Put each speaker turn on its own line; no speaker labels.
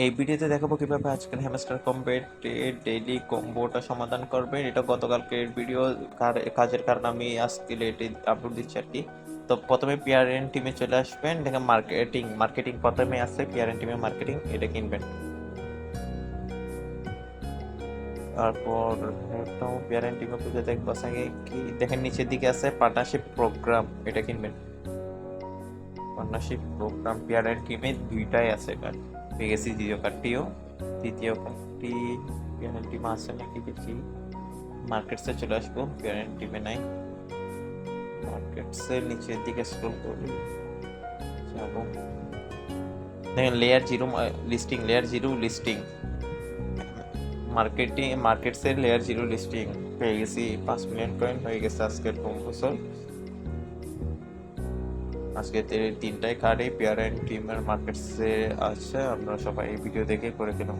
এই ভিডিওতে দেখাবো কিভাবে আজকের হ্যামস্টার কম্বেটের ডেইলি কম্বোটা সমাধান করবেন। এটা গতকালকের ভিডিও, কাজের কারণে আমি আজকে লেটে আপলোড দিচ্ছি আর কি। তো প্রথমে পিআরএন টিমে চলে আসবেন, দেখেন মার্কেটিং প্রথমে আছে, পিআরএন টিমে মার্কেটিং এটা কিনবেন। তারপর পিআরএন টিমে খুঁজে দেখবো আগে কি, দেখেন নিচের দিকে আছে পার্টনারশিপ প্রোগ্রাম, এটা কিনবেন। পার্টনারশিপ প্রোগ্রাম পিআরএন টিমে দুইটাই আছে কার্ড, পেয়ে গেছি দ্বিতীয় কার্ডটিও। তৃতীয় কার্ডটি পিআরএন টিমে আছে নাকি দেখি, মার্কেটসে চলে আসবো, পিআরএন টিমে নাই। মার্কেটসের নিচের দিকে স্ক্রল করি, যাবো, দেখেন লেয়ার জিরো লিস্টিং মার্কেটসের লেয়ার জিরো লিস্টিং পেয়ে গেছি। 5 মিলিয়ন কয়েন হয়ে গেছে আজকের বছর। আজকে তিনটাই কার্ডই পিআরএন টিমের মার্কেটসে আছে, আমরা সবাই এই ভিডিও দেখে করে গেলাম।